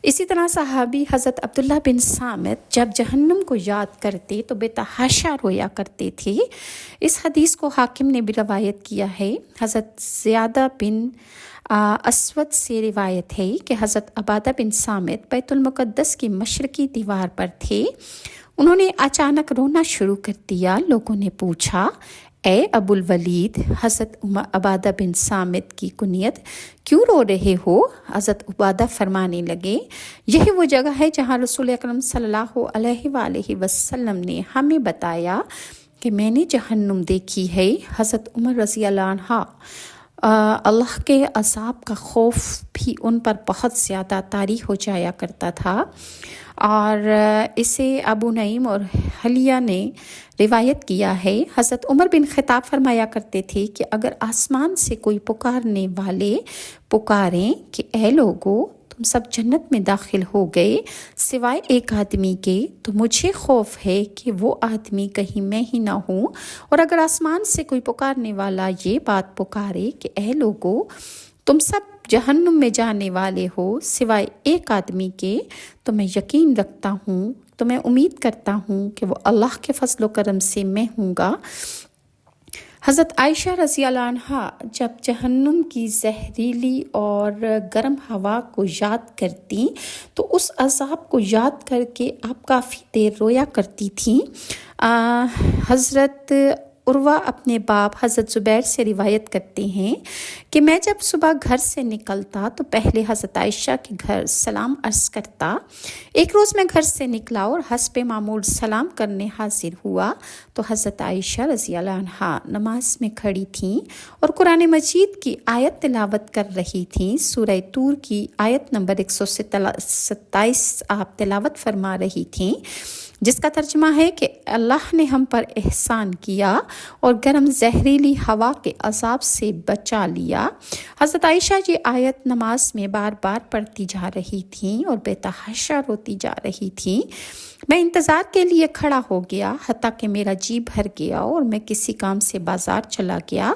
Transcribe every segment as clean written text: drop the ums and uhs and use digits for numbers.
اسی طرح صحابی حضرت عبداللہ بن صامت جب جہنم کو یاد کرتے تو بے تحاشا رویا کرتے تھے۔ اس حدیث کو حاکم نے بھی روایت کیا ہے۔ حضرت زیادہ بن اسود سے روایت ہے کہ حضرت عبادہ بن صامت بیت المقدس کی مشرقی دیوار پر تھے۔ انہوں نے اچانک رونا شروع کر دیا۔ لوگوں نے پوچھا، اے ابو الولید، حضرت عبادہ بن صامت کی کنیت، کیوں رو رہے ہو؟ حضرت عبادہ فرمانے لگے، یہی وہ جگہ ہے جہاں رسول اکرم صلی اللہ علیہ وآلہ وسلم نے ہمیں بتایا کہ میں نے جہنم دیکھی ہے۔ حضرت عمر رضی اللہ عنہ اللہ کے عذاب کا خوف بھی ان پر بہت زیادہ طاری ہو جایا کرتا تھا، اور اسے ابو نعیم اور حلیہ نے روایت کیا ہے۔ حضرت عمر بن خطاب فرمایا کرتے تھے کہ اگر آسمان سے کوئی پکارنے والے پکاریں کہ اے لوگو تم سب جنت میں داخل ہو گئے سوائے ایک آدمی کے، تو مجھے خوف ہے کہ وہ آدمی کہیں میں ہی نہ ہوں۔ اور اگر آسمان سے کوئی پکارنے والا یہ بات پکارے کہ اے لوگو تم سب جہنم میں جانے والے ہو سوائے ایک آدمی کے، تو میں یقین رکھتا ہوں، تو میں امید کرتا ہوں کہ وہ اللہ کے فضل و کرم سے میں ہوں گا۔ حضرت عائشہ رضی اللہ عنہا جب جہنم کی زہریلی اور گرم ہوا کو یاد کرتی تو اس عذاب کو یاد کر کے آپ کافی دیر رویا کرتی تھیں۔ حضرت عروہ اپنے باپ حضرت زبیر سے روایت کرتے ہیں کہ میں جب صبح گھر سے نکلتا تو پہلے حضرت عائشہ کے گھر سلام عرض کرتا۔ ایک روز میں گھر سے نکلا اور حسب معمول سلام کرنے حاضر ہوا تو حضرت عائشہ رضی اللہ عنہا نماز میں کھڑی تھیں اور قرآن مجید کی آیت تلاوت کر رہی تھیں۔ سورہ طور کی آیت نمبر 127 آپ تلاوت فرما رہی تھیں، جس کا ترجمہ ہے کہ اللہ نے ہم پر احسان کیا اور گرم زہریلی ہوا کے عذاب سے بچا لیا۔ حضرت عائشہ یہ آیت نماز میں بار بار پڑھتی جا رہی تھیں اور بے تحاشا روتی جا رہی تھیں۔ میں انتظار کے لیے کھڑا ہو گیا حتیٰ کہ میرا جی بھر گیا اور میں کسی کام سے بازار چلا گیا۔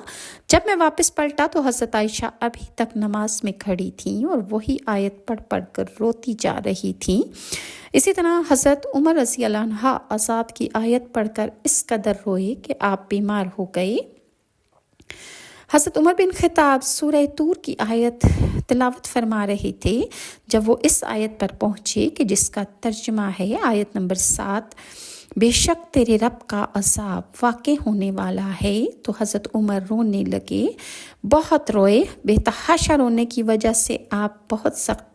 جب میں واپس پلٹا تو حضرت عائشہ ابھی تک نماز میں کھڑی تھیں اور وہی آیت پڑھ پڑھ کر روتی جا رہی تھیں۔ اسی طرح حضرت عمر رضی اللہ عنہ عذاب کی آیت پڑھ کر اس قدر روئے کہ آپ بیمار ہو گئے۔ حضرت عمر بن خطاب سورہ طور کی آیت تلاوت فرما رہے تھے جب وہ اس آیت پر پہنچے کہ جس کا ترجمہ ہے آیت نمبر 7، بے شک تیرے رب کا عذاب واقع ہونے والا ہے، تو حضرت عمر رونے لگے، بہت روئے۔ بے تحاشا رونے کی وجہ سے آپ بہت سخت